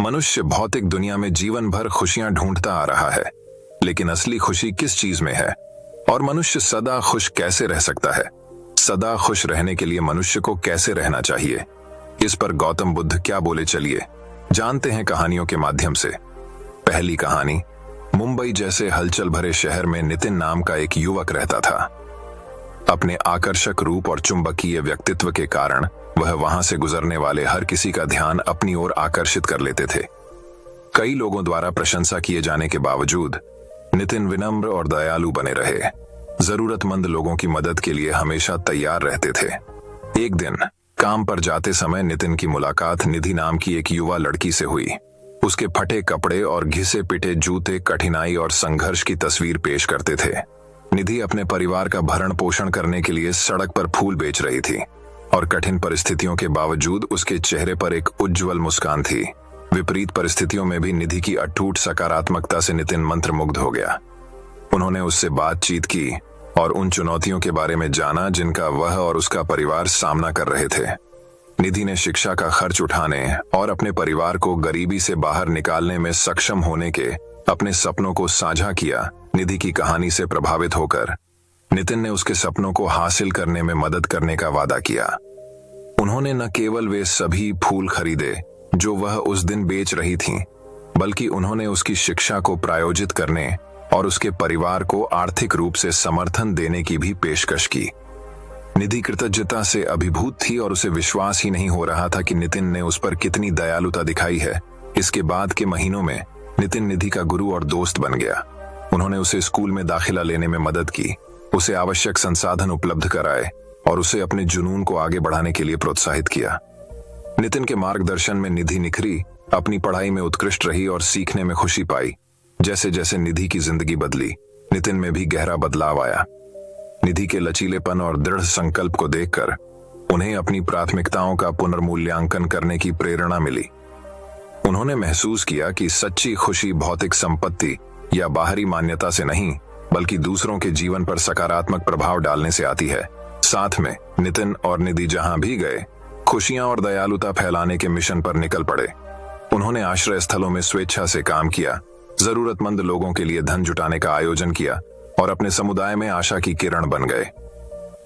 मनुष्य भौतिक दुनिया में जीवन भर खुशियां ढूंढता आ रहा है, लेकिन असली खुशी किस चीज में है और मनुष्य सदा खुश कैसे रह सकता है? सदा खुश रहने के लिए मनुष्य को कैसे रहना चाहिए? इस पर गौतम बुद्ध क्या बोले, चलिए जानते हैं कहानियों के माध्यम से। पहली कहानी। मुंबई जैसे हलचल भरे शहर में नितिन नाम का एक युवक रहता था। अपने आकर्षक रूप और चुंबकीय व्यक्तित्व के कारण वह वहां से गुजरने वाले हर किसी का ध्यान अपनी ओर आकर्षित कर लेते थे। कई लोगों द्वारा प्रशंसा किए जाने के बावजूद नितिन विनम्र और दयालु बने रहे। जरूरतमंद लोगों की मदद के लिए हमेशा तैयार रहते थे। एक दिन काम पर जाते समय नितिन की मुलाकात निधि नाम की एक युवा लड़की से हुई। उसके फटे कपड़े और घिसे पिटे जूते कठिनाई और संघर्ष की तस्वीर पेश करते थे। निधि अपने परिवार का भरण पोषण करने के लिए सड़क पर फूल बेच रही थी और कठिन परिस्थितियों के बावजूद उसके चेहरे पर एक उज्जवल मुस्कान थी। विपरीत परिस्थितियों में भी निधि की अटूट सकारात्मकता से नितिन मंत्रमुग्ध हो गया। उन्होंने उससे बातचीत की और उन चुनौतियों के बारे में जाना जिनका वह और उसका परिवार सामना कर रहे थे। निधि ने शिक्षा का खर्च उठाने और अपने परिवार को गरीबी से बाहर निकालने में सक्षम होने के अपने सपनों को साझा किया। निधि की कहानी से प्रभावित होकर नितिन ने उसके सपनों को हासिल करने में मदद करने का वादा किया। उन्होंने न केवल वे सभी फूल खरीदे जो वह उस दिन बेच रही थीं, बल्कि उन्होंने उसकी शिक्षा को प्रायोजित करने और उसके परिवार को आर्थिक रूप से समर्थन देने की भी पेशकश की। निधि कृतज्ञता से अभिभूत थी और उसे विश्वास ही नहीं हो रहा था कि नितिन ने उस पर कितनी दयालुता दिखाई है। इसके बाद के महीनों में नितिन निधि का गुरु और दोस्त बन गया। उन्होंने उसे स्कूल में दाखिला लेने में मदद की, उसे आवश्यक संसाधन उपलब्ध कराए और उसे अपने जुनून को आगे बढ़ाने के लिए प्रोत्साहित किया। नितिन के मार्गदर्शन में निधि निखरी, अपनी पढ़ाई में उत्कृष्ट रही और सीखने में खुशी पाई। जैसे जैसे निधि की जिंदगी बदली, नितिन में भी गहरा बदलाव आया। निधि के लचीलेपन और दृढ़ संकल्प को देखकर उन्हें अपनी प्राथमिकताओं का पुनर्मूल्यांकन करने की प्रेरणा मिली। उन्होंने महसूस किया कि सच्ची खुशी भौतिक संपत्ति या बाहरी मान्यता से नहीं, बल्कि दूसरों के जीवन पर सकारात्मक प्रभाव डालने से आती है। साथ में नितिन और निधि जहां भी गए, खुशियां और दयालुता फैलाने के मिशन पर निकल पड़े। उन्होंने आश्रय स्थलों में स्वेच्छा से काम किया, जरूरतमंद लोगों के लिए धन जुटाने का आयोजन किया और अपने समुदाय में आशा की किरण बन गए।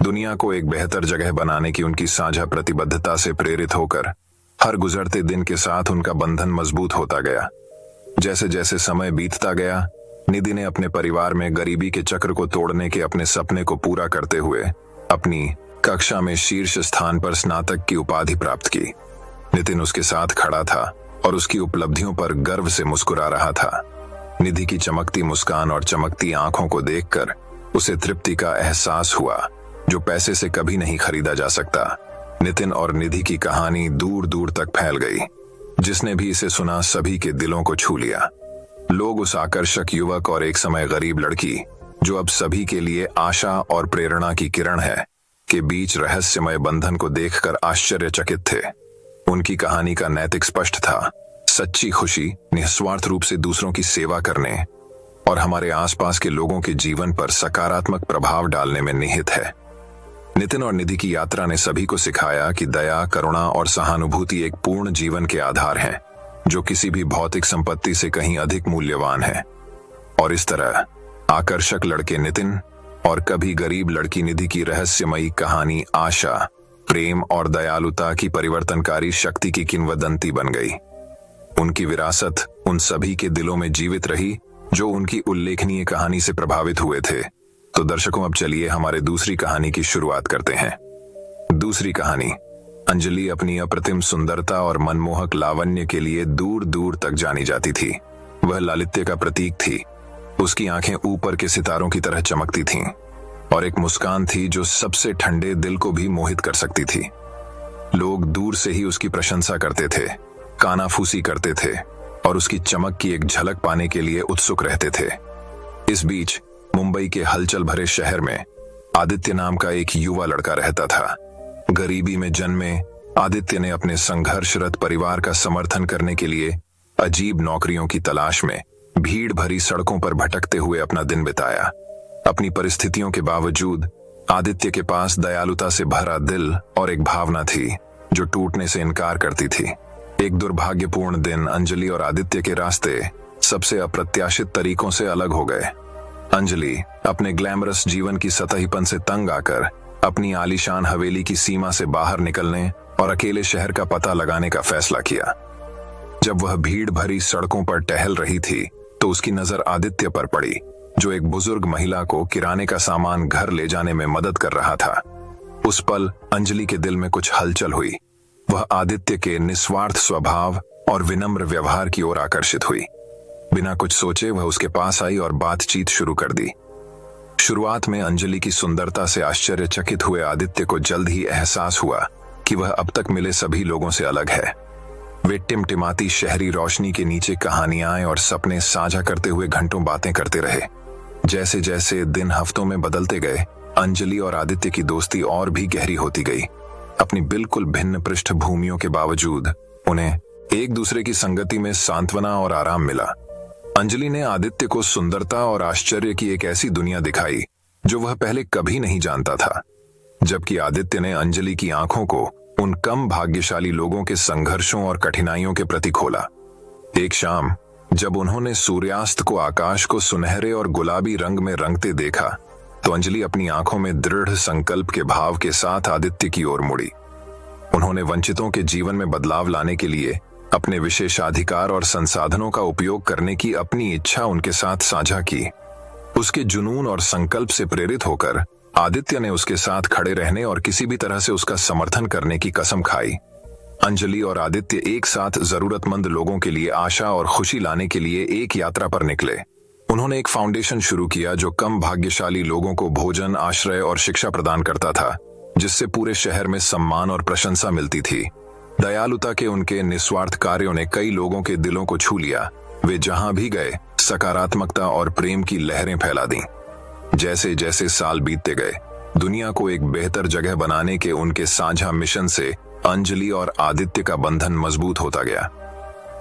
दुनिया को एक बेहतर जगह बनाने की उनकी साझा प्रतिबद्धता से प्रेरित होकर हर गुजरते दिन के साथ उनका बंधन मजबूत होता गया। जैसे जैसे समय बीतता गया, निधि ने अपने परिवार में गरीबी के चक्र को तोड़ने के अपने सपने को पूरा करते हुए अपनी कक्षा में शीर्ष स्थान पर स्नातक की उपाधि प्राप्त की। नितिन उसके साथ खड़ा था और उसकी उपलब्धियों पर गर्व से मुस्कुरा रहा था। निधि की चमकती मुस्कान और चमकती आंखों को देखकर उसे तृप्ति का एहसास हुआ, जो पैसे से कभी नहीं खरीदा जा सकता। नितिन और निधि की कहानी दूर दूर तक फैल गई। जिसने भी इसे सुना सभी के दिलों को छू लिया। लोग उस आकर्षक युवक और एक समय गरीब लड़की, जो अब सभी के लिए आशा और प्रेरणा की किरण है, के बीच रहस्यमय बंधन को देखकर आश्चर्यचकित थे। उनकी कहानी का नैतिक स्पष्ट था। सच्ची खुशी निस्वार्थ रूप से दूसरों की सेवा करने और हमारे आसपास के लोगों के जीवन पर सकारात्मक प्रभाव डालने में निहित है। नितिन और निधि की यात्रा ने सभी को सिखाया कि दया, करुणा और सहानुभूति एक पूर्ण जीवन के आधार हैं, जो किसी भी भौतिक संपत्ति से कहीं अधिक मूल्यवान है। और इस तरह आकर्षक लड़के नितिन और कभी गरीब लड़की निधि की रहस्यमयी कहानी आशा, प्रेम और दयालुता की परिवर्तनकारी शक्ति की किंवदंती बन गई। उनकी विरासत उन सभी के दिलों में जीवित रही जो उनकी उल्लेखनीय कहानी से प्रभावित हुए थे। तो दर्शकों, अब चलिए हमारे दूसरी कहानी की शुरुआत करते हैं। दूसरी कहानी। अंजलि अपनी अप्रतिम सुंदरता और मनमोहक लावण्य के लिए दूर दूर तक जानी जाती थी। वह लालित्य का प्रतीक थी। उसकी आंखें ऊपर के सितारों की तरह चमकती थीं और एक मुस्कान थी जो सबसे ठंडे दिल को भी मोहित कर सकती थी। लोग दूर से ही उसकी प्रशंसा करते थे, कानाफूसी करते थे और उसकी चमक की एक झलक पाने के लिए उत्सुक रहते थे। इस बीच मुंबई के हलचल भरे शहर में आदित्य नाम का एक युवा लड़का रहता था। गरीबी में जन्मे आदित्य ने अपने संघर्षरत परिवार का समर्थन करने के लिए अजीब नौकरियों की तलाश में भीड़ भरी सड़कों पर भटकते हुए अपना दिन बिताया। अपनी परिस्थितियों के बावजूद आदित्य के पास दयालुता से भरा दिल और एक भावना थी जो टूटने से इनकार करती थी। एक दुर्भाग्यपूर्ण दिन अंजलि और आदित्य के रास्ते सबसे अप्रत्याशित तरीकों से अलग हो गए। अंजलि अपने ग्लैमरस जीवन की सतहीपन से तंग आकर अपनी आलीशान हवेली की सीमा से बाहर निकलने और अकेले शहर का पता लगाने का फैसला किया। जब वह भीड़ भरी सड़कों पर टहल रही थी तो उसकी नजर आदित्य पर पड़ी, जो एक बुजुर्ग महिला को किराने का सामान घर ले जाने में मदद कर रहा था। उस पल अंजलि के दिल में कुछ हलचल हुई। वह आदित्य के निस्वार्थ स्वभाव और विनम्र व्यवहार की ओर आकर्षित हुई। बिना कुछ सोचे वह उसके पास आई और बातचीत शुरू कर दी। शुरुआत में अंजलि की सुंदरता से आश्चर्यचकित हुए आदित्य को जल्द ही एहसास हुआ कि वह अब तक मिले सभी लोगों से अलग है। वे टिमटिमाती शहरी रोशनी के नीचे कहानियां और सपने साझा करते हुए घंटों बातें करते रहे। जैसे जैसे दिन हफ्तों में बदलते गए, अंजलि और आदित्य की दोस्ती और भी गहरी होती गई। अपनी बिल्कुल भिन्न पृष्ठभूमियों के बावजूद उन्हें एक दूसरे की संगति में सांत्वना और आराम मिला। अंजलि ने आदित्य को सुंदरता और आश्चर्य की एक ऐसी दुनिया दिखाई जो वह पहले कभी नहीं जानता था, जबकि आदित्य ने अंजलि की आंखों को उन कम भाग्यशाली लोगों के संघर्षों और कठिनाइयों के प्रति खोला। एक शाम जब उन्होंने सूर्यास्त को आकाश को सुनहरे और गुलाबी रंग में रंगते देखा तो अंजलि अपनी आंखों में दृढ़ संकल्प के भाव के साथ आदित्य की ओर मुड़ी। उन्होंने वंचितों के जीवन में बदलाव लाने के लिए अपने विशेषाधिकार और संसाधनों का उपयोग करने की अपनी इच्छा उनके साथ साझा की। उसके जुनून और संकल्प से प्रेरित होकर आदित्य ने उसके साथ खड़े रहने और किसी भी तरह से उसका समर्थन करने की कसम खाई। अंजलि और आदित्य एक साथ जरूरतमंद लोगों के लिए आशा और खुशी लाने के लिए एक यात्रा पर निकले। उन्होंने एक फाउंडेशन शुरू किया जो कम भाग्यशाली लोगों को भोजन, आश्रय और शिक्षा प्रदान करता था, जिससे पूरे शहर में सम्मान और प्रशंसा मिलती थी। दयालुता के उनके निस्वार्थ कार्यों ने कई लोगों के दिलों को छू लिया। वे जहां भी गए सकारात्मकता और प्रेम की लहरें फैला दी। जैसे जैसे साल बीतते गए, दुनिया को एक बेहतर जगह बनाने के उनके साझा मिशन से अंजलि और आदित्य का बंधन मजबूत होता गया।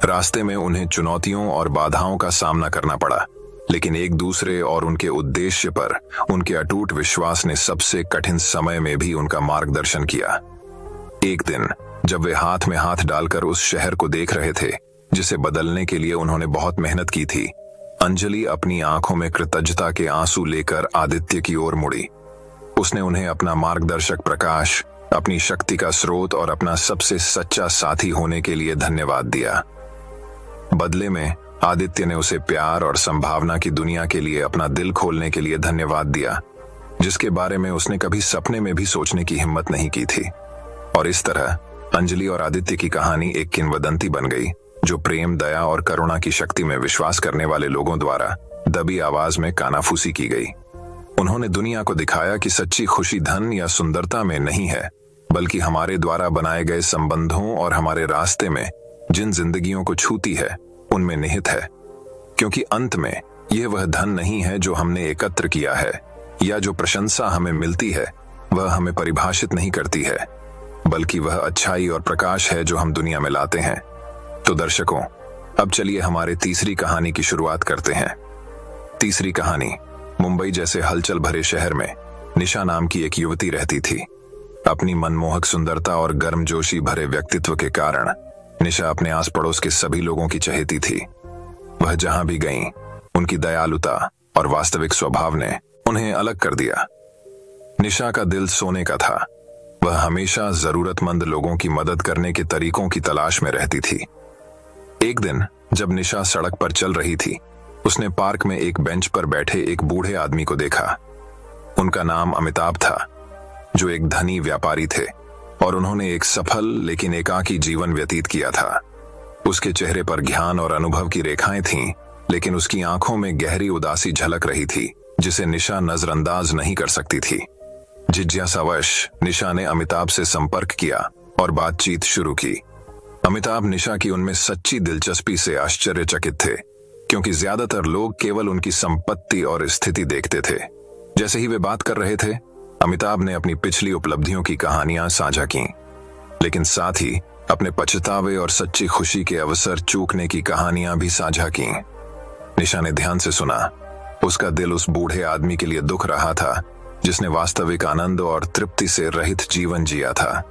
रास्ते में उन्हें चुनौतियों और बाधाओं का सामना करना पड़ा, लेकिन एक दूसरे और उनके उद्देश्य पर उनके अटूट विश्वास ने सबसे कठिन समय में भी उनका मार्गदर्शन किया। एक दिन जब वे हाथ में हाथ डालकर उस शहर को देख रहे थे जिसे बदलने के लिए उन्होंने बहुत मेहनत की थी, अंजलि अपनी आंखों में कृतज्ञता के आंसू लेकर आदित्य की ओर मुड़ी। उसने उन्हें अपना मार्गदर्शक प्रकाश, अपनी शक्ति का स्रोत और अपना सबसे सच्चा साथी होने के लिए धन्यवाद दिया। बदले में आदित्य ने उसे प्यार और संभावना की दुनिया के लिए अपना दिल खोलने के लिए धन्यवाद दिया, जिसके बारे में उसने कभी सपने में भी सोचने की हिम्मत नहीं की थी। और इस तरह अंजलि और आदित्य की कहानी एक किंवदंती बन गई, जो प्रेम, दया और करुणा की शक्ति में विश्वास करने वाले लोगों द्वारा दबी आवाज में कानाफूसी की गई। उन्होंने दुनिया को दिखाया कि सच्ची खुशी धन या सुंदरता में नहीं है, बल्कि हमारे द्वारा बनाए गए संबंधों और हमारे रास्ते में जिन जिंदगियों को छूती है उनमें निहित है। क्योंकि अंत में यह वह धन नहीं है जो हमने एकत्र किया है, या जो प्रशंसा हमें मिलती है वह हमें परिभाषित नहीं करती है, बल्कि वह अच्छाई और प्रकाश है जो हम दुनिया में लाते हैं। तो दर्शकों, अब चलिए हमारे तीसरी कहानी की शुरुआत करते हैं। तीसरी कहानी। मुंबई जैसे हलचल भरे शहर में निशा नाम की एक युवती रहती थी। अपनी मनमोहक सुंदरता और गर्मजोशी भरे व्यक्तित्व के कारण निशा अपने आस पड़ोस के सभी लोगों की चहेती थी। वह जहां भी गईं, उनकी दयालुता और वास्तविक स्वभाव ने उन्हें अलग कर दिया। निशा का दिल सोने का था। वह हमेशा जरूरतमंद लोगों की मदद करने के तरीकों की तलाश में रहती थी। एक दिन जब निशा सड़क पर चल रही थी, उसने पार्क में एक बेंच पर बैठे एक बूढ़े आदमी को देखा। उनका नाम अमिताभ था, जो एक धनी व्यापारी थे और उन्होंने एक सफल लेकिन एकाकी जीवन व्यतीत किया था। उसके चेहरे पर ज्ञान और अनुभव की रेखाएं थीं, लेकिन उसकी आंखों में गहरी उदासी झलक रही थी, जिसे निशा नजरअंदाज नहीं कर सकती थी। जिज्ञासावश निशा ने अमिताभ से संपर्क किया और बातचीत शुरू की। अमिताभ निशा की उनमें सच्ची दिलचस्पी से आश्चर्यचकित थे, क्योंकि ज्यादातर लोग केवल उनकी संपत्ति और स्थिति देखते थे। जैसे ही वे बात कर रहे थे, अमिताभ ने अपनी पिछली उपलब्धियों की कहानियां साझा की, लेकिन साथ ही अपने पछतावे और सच्ची खुशी के अवसर चूकने की कहानियां भी साझा की। निशा ने ध्यान से सुना। उसका दिल उस बूढ़े आदमी के लिए दुख रहा था, जिसने वास्तविक आनंद और तृप्ति से रहित जीवन जिया था।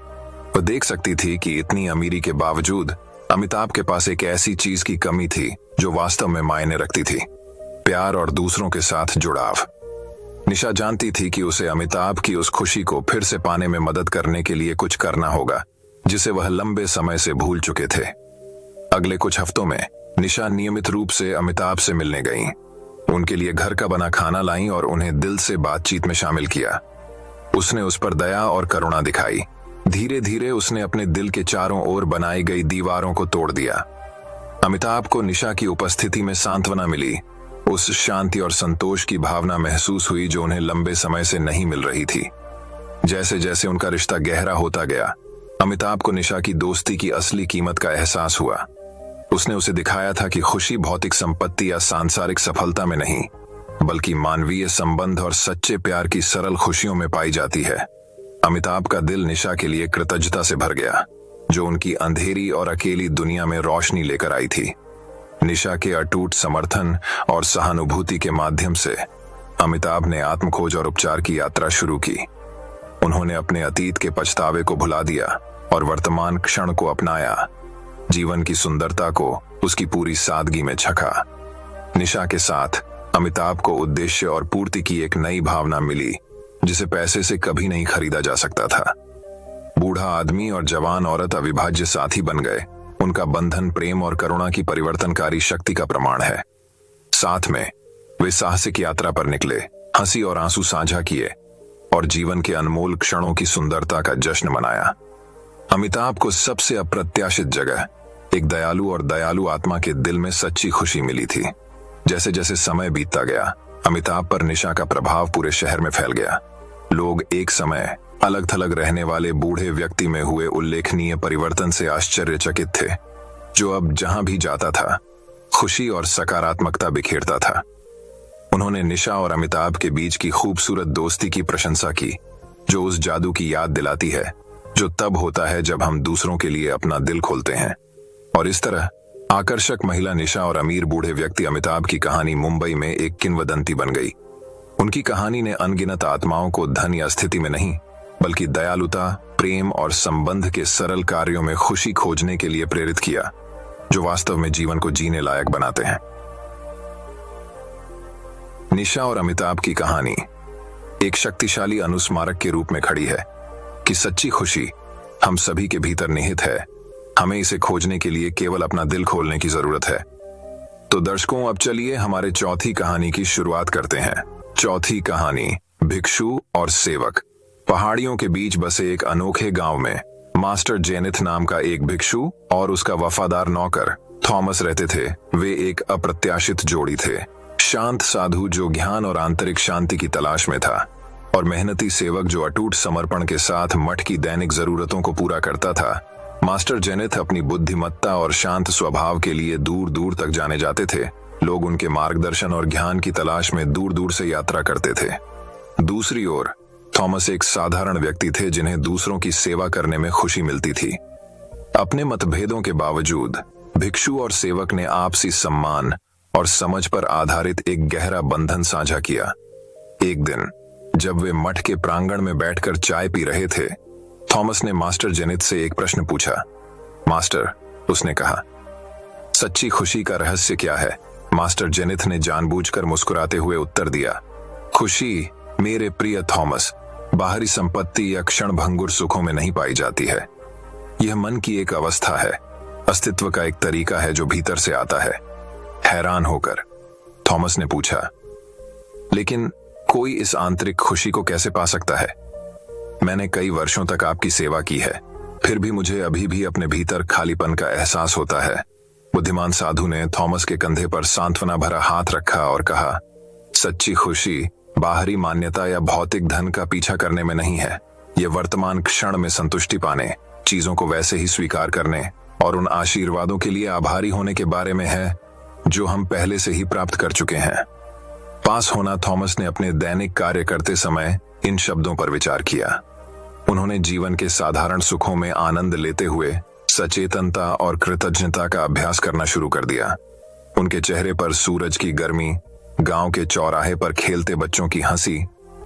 वह देख सकती थी कि इतनी अमीरी के बावजूद अमिताभ के पास एक ऐसी चीज की कमी थी जो वास्तव में मायने रखती थी, प्यार और दूसरों के साथ जुड़ाव। निशा जानती थी कि उसे अमिताभ की उस खुशी को फिर से पाने में मदद करने के लिए कुछ करना होगा जिसे वह लंबे समय से भूल चुके थे। अगले कुछ हफ्तों में निशा नियमित रूप से अमिताभ से मिलने गईं। उनके लिए घर का बना खाना लाईं और उन्हें दिल से बातचीत में शामिल किया। उसने उस पर दया और करुणा दिखाई। धीरे धीरे उसने अपने दिल के चारों ओर बनाई गई दीवारों को तोड़ दिया। अमिताभ को निशा की उपस्थिति में सांत्वना मिली। उस शांति और संतोष की भावना महसूस हुई जो उन्हें लंबे समय से नहीं मिल रही थी। जैसे जैसे उनका रिश्ता गहरा होता गया, अमिताभ को निशा की दोस्ती की असली कीमत का एहसास हुआ। उसने उसे दिखाया था कि खुशी भौतिक संपत्ति या सांसारिक सफलता में नहीं, बल्कि मानवीय संबंध और सच्चे प्यार की सरल खुशियों में पाई जाती है। अमिताभ का दिल निशा के लिए कृतज्ञता से भर गया, जो उनकी अंधेरी और अकेली दुनिया में रोशनी लेकर आई थी। निशा के अटूट समर्थन और सहानुभूति के माध्यम से अमिताभ ने आत्मखोज और उपचार की यात्रा शुरू की। उन्होंने अपने अतीत के पछतावे को भुला दिया और वर्तमान क्षण को अपनाया, जीवन की सुंदरता को उसकी पूरी सादगी में छका। निशा के साथ अमिताभ को उद्देश्य और पूर्ति की एक नई भावना मिली जिसे पैसे से कभी नहीं खरीदा जा सकता था। बूढ़ा आदमी और जवान औरत अविभाज्य साथी बन गए। उनका बंधन प्रेम और करुणा की परिवर्तनकारी शक्ति का प्रमाण है। साथ में वे साहसिक यात्रा पर निकले, हंसी और आंसू साझा किए और जीवन के अनमोल क्षणों की सुंदरता का जश्न मनाया। अमिताभ को सबसे अप्रत्याशित जगह एक दयालु आत्मा के दिल में सच्ची खुशी मिली थी। जैसे जैसे समय बीतता गया, अमिताभ पर निशा का प्रभाव पूरे शहर में फैल गया। लोग एक समय अलग थलग रहने वाले बूढ़े व्यक्ति में हुए उल्लेखनीय परिवर्तन से आश्चर्यचकित थे, जो अब जहां भी जाता था खुशी और सकारात्मकता बिखेरता था। उन्होंने निशा और अमिताभ के बीच की खूबसूरत दोस्ती की प्रशंसा की, जो उस जादू की याद दिलाती है जो तब होता है जब हम दूसरों के लिए अपना दिल खोलते हैं। और इस तरह आकर्षक महिला निशा और अमीर बूढ़े व्यक्ति अमिताभ की कहानी मुंबई में एक किंवदंती बन गई। उनकी कहानी ने अनगिनत आत्माओं को धन या स्थिति में नहीं, बल्कि दयालुता, प्रेम और संबंध के सरल कार्यों में खुशी खोजने के लिए प्रेरित किया, जो वास्तव में जीवन को जीने लायक बनाते हैं। निशा और अमिताभ की कहानी एक शक्तिशाली अनुस्मारक के रूप में खड़ी है कि सच्ची खुशी हम सभी के भीतर निहित है। हमें इसे खोजने के लिए केवल अपना दिल खोलने की जरूरत है। तो दर्शकों, अब चलिए हमारे चौथी कहानी की शुरुआत करते हैं। चौथी कहानी, भिक्षु और सेवक। पहाड़ियों के बीच बसे एक अनोखे गांव में मास्टर जेनिथ नाम का एक भिक्षु और उसका वफादार नौकर थॉमस रहते थे। वे एक अप्रत्याशित जोड़ी थे। शांत साधु जो ज्ञान और आंतरिक शांति की तलाश में था, और मेहनती सेवक जो अटूट समर्पण के साथ मठ की दैनिक जरूरतों को पूरा करता था। मास्टर जेनिथ अपनी बुद्धिमत्ता और शांत स्वभाव के लिए दूर दूर तक जाने जाते थे। लोग उनके मार्गदर्शन और ज्ञान की तलाश में दूर दूर से यात्रा करते थे। दूसरी ओर थॉमस एक साधारण व्यक्ति थे जिन्हें दूसरों की सेवा करने में खुशी मिलती थी। अपने मतभेदों के बावजूद भिक्षु और सेवक ने आपसी सम्मान और समझ पर आधारित एक गहरा बंधन साझा किया। एक दिन जब वे मठ के प्रांगण में बैठकर चाय पी रहे थे, थॉमस ने मास्टर जेनिथ से एक प्रश्न पूछा। मास्टर, उसने कहा, सच्ची खुशी का रहस्य क्या है? मास्टर जेनिथ ने जानबूझकर मुस्कुराते हुए उत्तर दिया, खुशी मेरे प्रिय थॉमस, बाहरी संपत्ति या क्षणभंगुर सुखों में नहीं पाई जाती है। यह मन की एक अवस्था है, अस्तित्व का एक तरीका है जो भीतर से आता है। हैरान होकर थॉमस ने पूछा, लेकिन कोई इस आंतरिक खुशी को कैसे पा सकता है? मैंने कई वर्षों तक आपकी सेवा की है, फिर भी मुझे अभी भी अपने भीतर खालीपन का एहसास होता है। बुद्धिमान साधु ने थॉमस के कंधे पर सांत्वना भरा हाथ रखा और कहा, सच्ची खुशी बाहरी मान्यता या भौतिक धन का पीछा करने में नहीं है। यह वर्तमान क्षण में संतुष्टि पाने, चीजों को वैसे ही स्वीकार करने और उन आशीर्वादों के लिए आभारी होने के बारे में है जो हम पहले से ही प्राप्त कर चुके हैं। पास होना थॉमस ने अपने दैनिक कार्य करते समय इन शब्दों पर विचार किया। उन्होंने जीवन के साधारण सुखों में आनंद लेते हुए सचेतनता और कृतज्ञता का अभ्यास करना शुरू कर दिया। उनके चेहरे पर सूरज की गर्मी, गांव के चौराहे पर खेलते बच्चों की हंसी,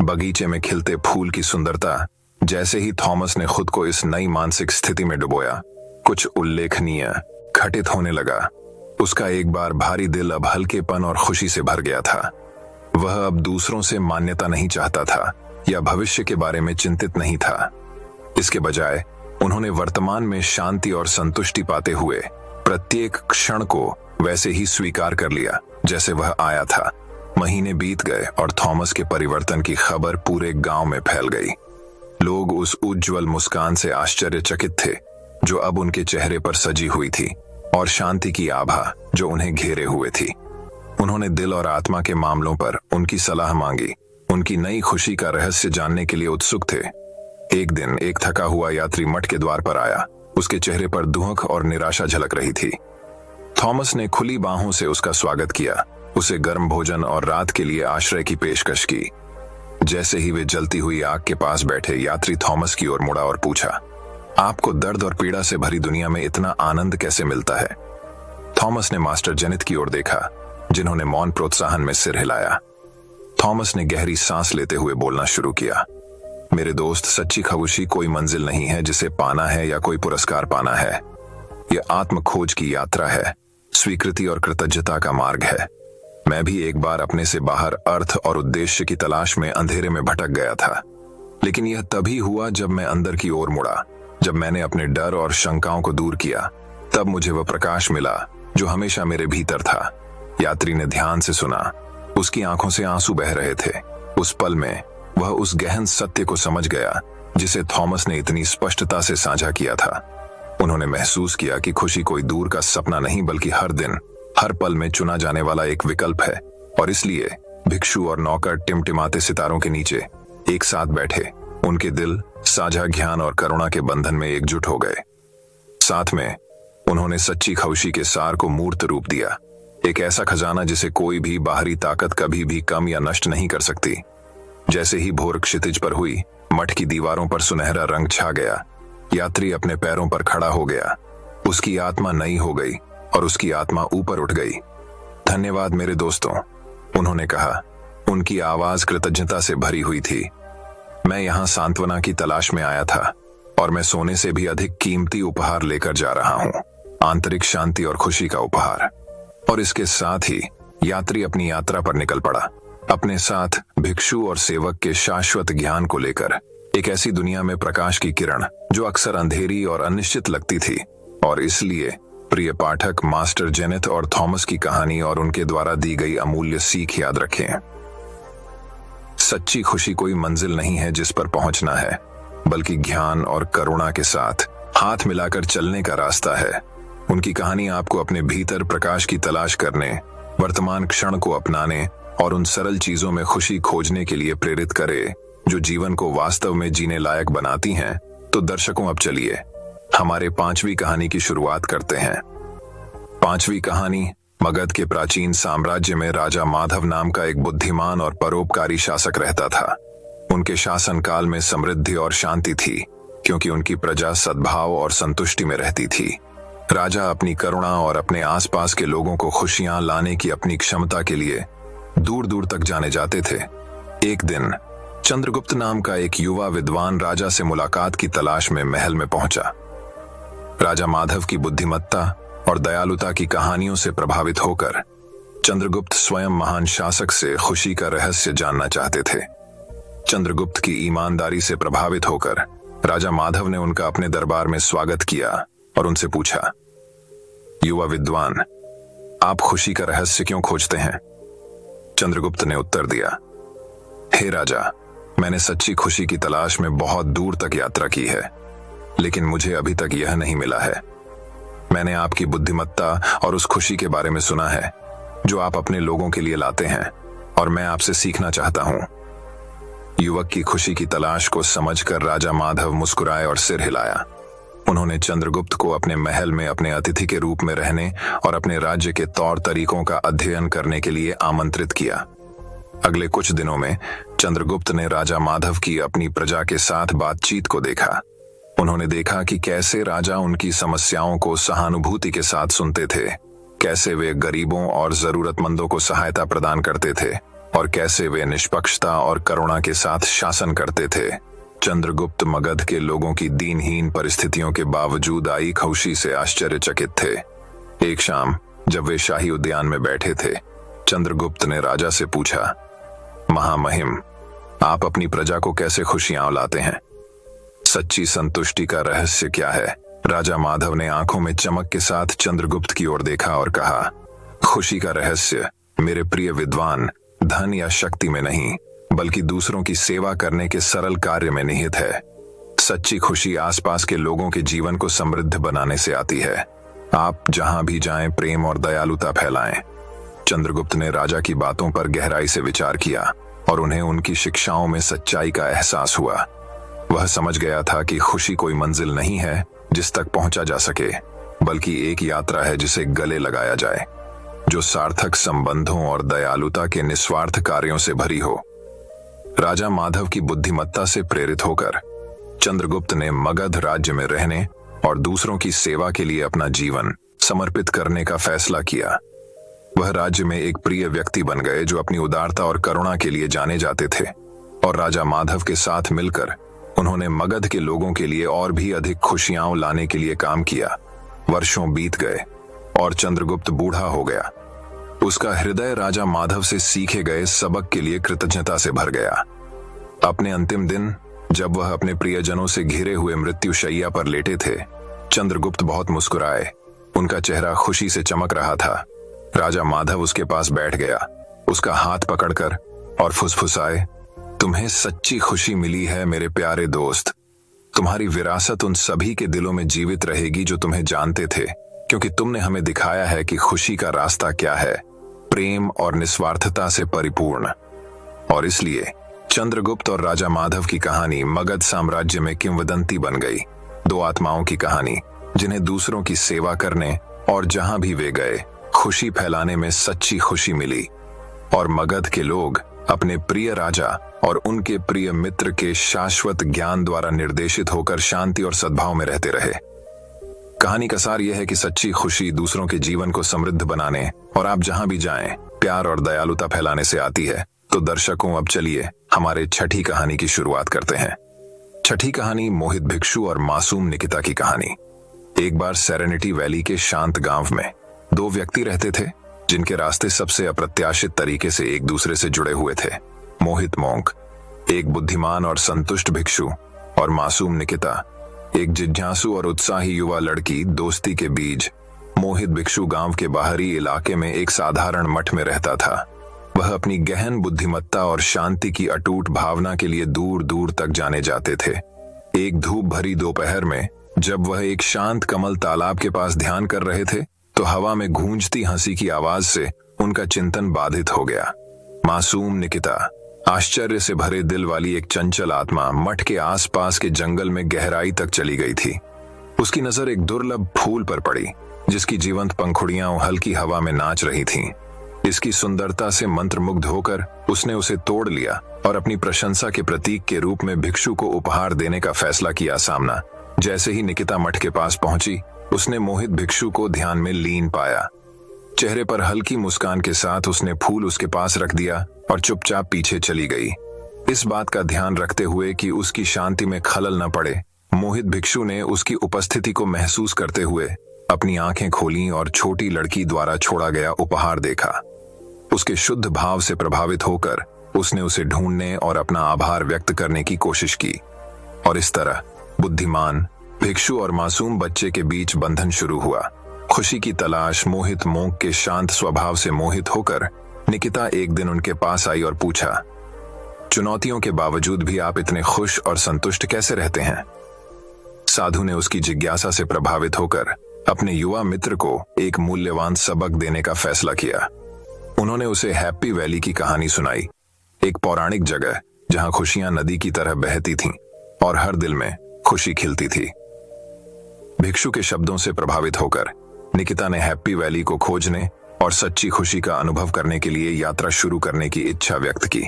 बगीचे में खिलते फूल की सुंदरता, जैसे ही थॉमस ने खुद को इस नई मानसिक स्थिति में डुबोया, कुछ उल्लेखनीय घटित होने लगा। उसका एक बार भारी दिल अब हल्केपन और खुशी से भर गया था। वह अब दूसरों से मान्यता नहीं चाहता था या भविष्य के बारे में चिंतित नहीं था। इसके बजाय उन्होंने वर्तमान में शांति और संतुष्टि पाते हुए प्रत्येक क्षण को वैसे ही स्वीकार कर लिया जैसे वह आया था। महीने बीत गए और थॉमस के परिवर्तन की खबर पूरे गांव में फैल गई। लोग उस उज्जवल मुस्कान से आश्चर्यचकित थे जो अब उनके चेहरे पर सजी हुई थी और शांति की आभा जो उन्हें घेरे हुए थी। उन्होंने दिल और आत्मा के मामलों पर उनकी सलाह मांगी, उनकी नई खुशी का रहस्य जानने के लिए उत्सुक थे। एक दिन एक थका हुआ यात्री मठ के द्वार पर आया। उसके चेहरे पर दुख और निराशा झलक रही थी। थॉमस ने खुली बाहों से उसका स्वागत किया, उसे गर्म भोजन और रात के लिए आश्रय की पेशकश की। जैसे ही वे जलती हुई आग के पास बैठे, यात्री थॉमस की ओर मुड़ा और पूछा, आपको दर्द और पीड़ा से भरी दुनिया में इतना आनंद कैसे मिलता है? थॉमस ने मास्टर जेनिथ की ओर देखा, जिन्होंने मौन प्रोत्साहन में सिर हिलाया। थॉमस ने गहरी सांस लेते हुए बोलना शुरू किया, मेरे दोस्त, सच्ची खुशी कोई मंजिल नहीं है जिसे पाना है या कोई पुरस्कार पाना है। यह आत्म खोज की यात्रा है, स्वीकृति और कृतज्ञता का मार्ग है। मैं भी एक बार अपने से बाहर अर्थ और उद्देश्य की तलाश में अंधेरे में भटक गया था, लेकिन यह तभी हुआ जब मैं अंदर की ओर मुड़ा। जब मैंने अपने डर और शंकाओं को दूर किया, तब मुझे वह प्रकाश मिला जो हमेशा मेरे भीतर था। यात्री ने ध्यान से सुना, उसकी आंखों से आंसू बह रहे थे। उस पल में वह उस गहन सत्य को समझ गया जिसे थॉमस ने इतनी स्पष्टता से साझा किया था। उन्होंने महसूस किया कि खुशी कोई दूर का सपना नहीं, बल्कि हर दिन, हर पल में चुना जाने वाला एक विकल्प है। और इसलिए भिक्षु और नौकर टिमटिमाते सितारों के नीचे एक साथ बैठे, उनके दिल साझा ज्ञान और करुणा के बंधन में एकजुट हो गए। साथ में उन्होंने सच्ची खुशी के सार को मूर्त रूप दिया, एक ऐसा खजाना जिसे कोई भी बाहरी ताकत कभी भी कम या नष्ट नहीं कर सकती। जैसे ही भोर क्षितिज पर हुई, मठ की दीवारों पर सुनहरा रंग छा गया। यात्री अपने पैरों पर खड़ा हो गया। उसकी आत्मा नई हो गई और उसकी आत्मा ऊपर उठ गई। धन्यवाद मेरे दोस्तों, उन्होंने कहा। उनकी आवाज कृतज्ञता से भरी हुई थी। मैं यहाँ सांत्वना की तलाश में आया था और मैं सोने से भी अधिक कीमती उपहार लेकर जा रहा हूँ, आंतरिक शांति और खुशी का उपहार। और इसके साथ ही यात्री अपनी यात्रा पर निकल पड़ा, अपने साथ भिक्षु और सेवक के शाश्वत ज्ञान को लेकर, एक ऐसी दुनिया में प्रकाश की किरण जो अक्सर अंधेरी और अनिश्चित लगती थी। और इसलिए प्रिय पाठक, मास्टर जेनिथ और थॉमस की कहानी और उनके द्वारा दी गई अमूल्य सीख याद रखें। सच्ची खुशी कोई मंजिल नहीं है जिस पर पहुंचना है, बल्कि ज्ञान और करुणा के साथ हाथ मिलाकर चलने का रास्ता है। उनकी कहानी आपको अपने भीतर प्रकाश की तलाश करने, वर्तमान क्षण को अपनाने और उन सरल चीजों में खुशी खोजने के लिए प्रेरित करे जो जीवन को वास्तव में जीने लायक बनाती हैं। तो दर्शकों, अब चलिए हमारे 5वीं कहानी की शुरुआत करते हैं। 5वीं कहानी, मगध के प्राचीन साम्राज्य में राजा माधव नाम का एक बुद्धिमान और परोपकारी शासक रहता था। उनके शासनकाल में समृद्धि और शांति थी, क्योंकि उनकी प्रजा सद्भाव और संतुष्टि में रहती थी। राजा अपनी करुणा और अपने आसपास के लोगों को खुशियां लाने की अपनी क्षमता के लिए दूर दूर तक जाने जाते थे। एक दिन चंद्रगुप्त नाम का एक युवा विद्वान राजा से मुलाकात की तलाश में महल में पहुंचा। राजा माधव की बुद्धिमत्ता और दयालुता की कहानियों से प्रभावित होकर चंद्रगुप्त स्वयं महान शासक से खुशी का रहस्य जानना चाहते थे। चंद्रगुप्त की ईमानदारी से प्रभावित होकर राजा माधव ने उनका अपने दरबार में स्वागत किया और उनसे पूछा, युवा विद्वान, आप खुशी का रहस्य क्यों खोजते हैं? चंद्रगुप्त ने उत्तर दिया, हे राजा, मैंने सच्ची खुशी की तलाश में बहुत दूर तक यात्रा की है, लेकिन मुझे अभी तक यह नहीं मिला है। मैंने आपकी बुद्धिमत्ता और उस खुशी के बारे में सुना है जो आप अपने लोगों के लिए लाते हैं, और मैं आपसे सीखना चाहता हूं। युवक की खुशी की तलाश को समझकर राजा माधव मुस्कुराए और सिर हिलाया। उन्होंने चंद्रगुप्त को अपने महल में अपने अतिथि के रूप में रहने और अपने राज्य के तौर तरीकों का अध्ययन करने के लिए आमंत्रित किया। अगले कुछ दिनों में चंद्रगुप्त ने राजा माधव की अपनी प्रजा के साथ बातचीत को देखा। उन्होंने देखा कि कैसे राजा उनकी समस्याओं को सहानुभूति के साथ सुनते थे, कैसे वे गरीबों और जरूरतमंदों को सहायता प्रदान करते थे, और कैसे वे निष्पक्षता और करुणा के साथ शासन करते थे। चंद्रगुप्त मगध के लोगों की दीनहीन परिस्थितियों के बावजूद आई खुशी से आश्चर्यचकित थे। एक शाम जब वे शाही उद्यान में बैठे थे, चंद्रगुप्त ने राजा से पूछा, महामहिम, आप अपनी प्रजा को कैसे खुशियां लाते हैं? सच्ची संतुष्टि का रहस्य क्या है? राजा माधव ने आंखों में चमक के साथ चंद्रगुप्त की ओर देखा और कहा, खुशी का रहस्य मेरे प्रिय विद्वान धन या शक्ति में नहीं, बल्कि दूसरों की सेवा करने के सरल कार्य में निहित है। सच्ची खुशी आसपास के लोगों के जीवन को समृद्ध बनाने से आती है। आप जहां भी जाएं, प्रेम और दयालुता फैलाएं। चंद्रगुप्त ने राजा की बातों पर गहराई से विचार किया और उन्हें उनकी शिक्षाओं में सच्चाई का एहसास हुआ। वह समझ गया था कि खुशी कोई मंजिल नहीं है जिस तक पहुंचा जा सके, बल्कि एक यात्रा है जिसे गले लगाया जाए, जो सार्थक संबंधों और दयालुता के निस्वार्थ कार्यों से भरी हो। राजा माधव की बुद्धिमत्ता से प्रेरित होकर चंद्रगुप्त ने मगध राज्य में रहने और दूसरों की सेवा के लिए अपना जीवन समर्पित करने का फैसला किया। वह राज्य में एक प्रिय व्यक्ति बन गए जो अपनी उदारता और करुणा के लिए जाने जाते थे, और राजा माधव के साथ मिलकर उन्होंने मगध के लोगों के लिए और भी अधिक खुशियां लाने के लिए काम किया। वर्षों बीत गए और चंद्रगुप्त बूढ़ा हो गया। उसका हृदय राजा माधव से सीखे गए सबक के लिए कृतज्ञता से भर गया। अपने अंतिम दिन जब वह अपने प्रियजनों से घिरे हुए मृत्युशैया पर लेटे थे, चंद्रगुप्त बहुत मुस्कुराए। उनका चेहरा खुशी से चमक रहा था। राजा माधव उसके पास बैठ गया, उसका हाथ पकड़कर और फुसफुसाए, तुम्हें सच्ची खुशी मिली है मेरे प्यारे दोस्त। तुम्हारी विरासत उन सभी के दिलों में जीवित रहेगी जो तुम्हें जानते थे, क्योंकि तुमने हमें दिखाया है कि खुशी का रास्ता क्या है, प्रेम और निस्वार्थता से परिपूर्ण। और इसलिए चंद्रगुप्त और राजा माधव की कहानी मगध साम्राज्य में किंवदंती बन गई। दो आत्माओं की कहानी जिन्हें दूसरों की सेवा करने और जहां भी वे गए खुशी फैलाने में सच्ची खुशी मिली, और मगध के लोग अपने प्रिय राजा और उनके प्रिय मित्र के शाश्वत ज्ञान द्वारा निर्देशित होकर शांति और सद्भाव में रहते रहे। कहानी का सार यह है कि सच्ची खुशी दूसरों के जीवन को समृद्ध बनाने और आप जहां भी जाएं प्यार और दयालुता फैलाने से आती है। तो दर्शकों, अब चलिए हमारे छठी कहानी की शुरुआत करते हैं। छठी कहानी मोहित भिक्षु और मासूम निकिता की कहानी। एक बार सेरेनिटी वैली के शांत गांव में दो व्यक्ति रहते थे जिनके रास्ते सबसे अप्रत्याशित तरीके से एक दूसरे से जुड़े हुए थे। मोहित मोंक, एक बुद्धिमान और संतुष्ट भिक्षु, और मासूम निकिता, एक जिज्ञासु और उत्साही युवा लड़की। दोस्ती के बीज मोहित भिक्षु गांव के बाहरी इलाके में एक साधारण मठ में रहता था। वह अपनी गहन बुद्धिमत्ता और शांति की अटूट भावना के लिए दूर दूर तक जाने जाते थे। एक धूप भरी दोपहर में जब वह एक शांत कमल तालाब के पास ध्यान कर रहे थे, तो हवा में गूंजती हंसी की आवाज से उनका चिंतन बाधित हो गया। मासूम निकिता, आश्चर्य से भरे दिल वाली एक चंचल आत्मा, मठ के आसपास के जंगल में गहराई तक चली गई थी। उसकी नजर एक दुर्लभ फूल पर पड़ी जिसकी जीवंत पंखुड़ियां हल्की हवा में नाच रही थीं। इसकी सुंदरता से मंत्रमुग्ध होकर उसने उसे तोड़ लिया और अपनी प्रशंसा के प्रतीक के रूप में भिक्षु को उपहार देने का फैसला किया। सामना जैसे ही निकिता मठ के पास पहुंची, उसने मोहित भिक्षु को ध्यान में लीन पाया। चेहरे पर हल्की मुस्कान के साथ उसने फूल उसके पास रख दिया और चुपचाप पीछे चली गई। इस बात का ध्यान रखते हुए कि उसकी शांति में खलल न पड़े, मोहित भिक्षु ने उसकी उपस्थिति को महसूस करते हुए अपनी आंखें खोलीं और छोटी लड़की द्वारा छोड़ा गया उपहार देखा। उसके शुद्ध भाव से प्रभावित होकर उसने उसे ढूंढने और अपना आभार व्यक्त करने की कोशिश की, और इस तरह बुद्धिमान भिक्षु और मासूम बच्चे के बीच बंधन शुरू हुआ। खुशी की तलाश मोहित मोंक के शांत स्वभाव से मोहित होकर निकिता एक दिन उनके पास आई और पूछा, चुनौतियों के बावजूद भी आप इतने खुश और संतुष्ट कैसे रहते हैं? साधु ने उसकी जिज्ञासा से प्रभावित होकर अपने युवा मित्र को एक मूल्यवान सबक देने का फैसला किया। उन्होंने उसे हैप्पी वैली की कहानी सुनाई, एक पौराणिक जगह जहां खुशियां नदी की तरह बहती थीं और हर दिल में खुशी खिलती थी। भिक्षु के शब्दों से प्रभावित होकर निकिता ने हैप्पी वैली को खोजने और सच्ची खुशी का अनुभव करने के लिए यात्रा शुरू करने की इच्छा व्यक्त की।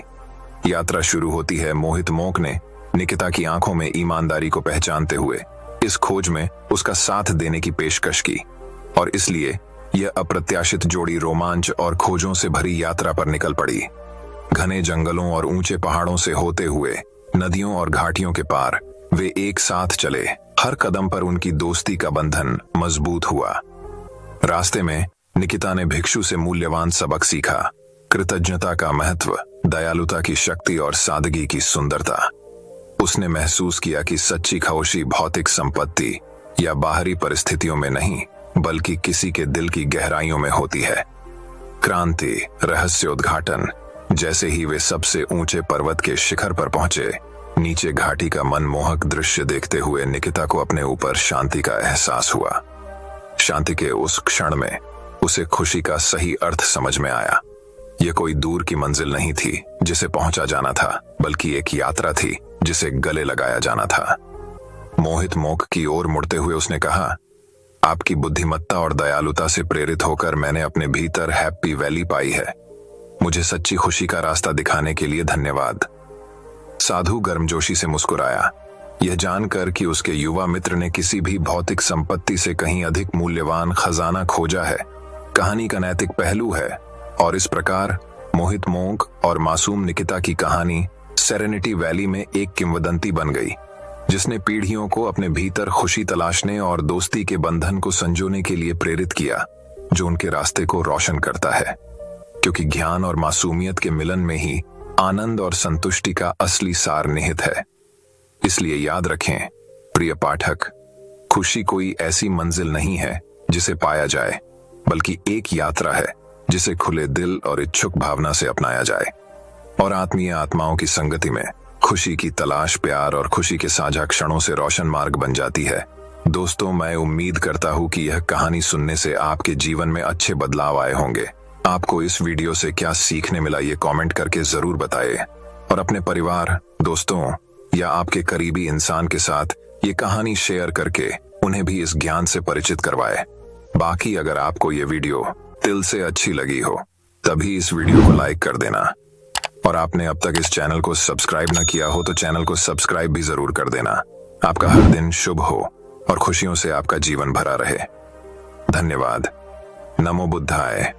यात्रा शुरू होती है मोहित मोंक ने निकिता की आंखों में ईमानदारी को पहचानते हुए इस खोज में उसका साथ देने की पेशकश की, और इसलिए यह अप्रत्याशित जोड़ी रोमांच और खोजों से भरी यात्रा पर निकल पड़ी। घने जंगलों और ऊंचे पहाड़ों से होते हुए नदियों और घाटियों के पार वे एक साथ चले। हर कदम पर उनकी दोस्ती का बंधन मजबूत हुआ। रास्ते में निकिता ने भिक्षु से मूल्यवान सबक सीखा, कृतज्ञता का महत्व, दयालुता की शक्ति और सादगी की सुंदरता। उसने महसूस किया कि सच्ची खुशी भौतिक संपत्ति या बाहरी परिस्थितियों में नहीं, बल्कि किसी के दिल की गहराइयों में होती है। क्रांति, रहस्योद्घाटन। जैसे ही वे सबसे ऊंचे पर्वत के शिखर पर पहुंचे, नीचे घाटी का मनमोहक दृश्य देखते हुए निकिता को अपने ऊपर शांति का एहसास हुआ। शांति के उस क्षण में उसे खुशी का सही अर्थ समझ में आया। यह कोई दूर की मंजिल नहीं थी जिसे पहुंचा जाना था, बल्कि एक यात्रा थी जिसे गले लगाया जाना था। मोहित मोक की ओर मुड़ते हुए उसने कहा, आपकी बुद्धिमत्ता और दयालुता से प्रेरित होकर मैंने अपने भीतर हैप्पी वैली पाई है। मुझे सच्ची खुशी का रास्ता दिखाने के लिए धन्यवाद। साधु गर्मजोशी से मुस्कुराया, यह जानकर कि उसके युवा मित्र ने किसी भी भौतिक संपत्ति से कहीं अधिक मूल्यवान खजाना खोजा है, कहानी का नैतिक पहलू है। और इस प्रकार मोहित मोंक और मासूम निकिता की कहानी सेरेनिटी वैली में एक किंवदंती बन गई, जिसने पीढ़ियों को अपने भीतर खुशी तलाशने और दोस्ती के बंधन को संजोने के लिए प्रेरित किया, जो उनके रास्ते को रोशन करता है। क्योंकि ज्ञान और मासूमियत के मिलन में ही आनंद और संतुष्टि का असली सार निहित है। इसलिए याद रखें प्रिय पाठक, खुशी कोई ऐसी मंजिल नहीं है जिसे पाया जाए, बल्कि एक यात्रा है जिसे खुले दिल और इच्छुक भावना से अपनाया जाए। और आत्मीय आत्माओं की संगति में खुशी की तलाश प्यार और खुशी के साझा क्षणों से रोशन मार्ग बन जाती है। दोस्तों, मैं उम्मीद करता हूं कि यह कहानी सुनने से आपके जीवन में अच्छे बदलाव आए होंगे। आपको इस वीडियो से क्या सीखने मिला ये कमेंट करके जरूर बताएं और अपने परिवार, दोस्तों या आपके करीबी इंसान के साथ ये कहानी शेयर करके उन्हें भी इस ज्ञान से परिचित करवाएं। बाकी अगर आपको ये वीडियो दिल से अच्छी लगी हो तभी इस वीडियो को लाइक कर देना, और आपने अब तक इस चैनल को सब्सक्राइब ना किया हो तो चैनल को सब्सक्राइब भी जरूर कर देना। आपका हर दिन शुभ हो और खुशियों से आपका जीवन भरा रहे। धन्यवाद। नमो बुद्धाय।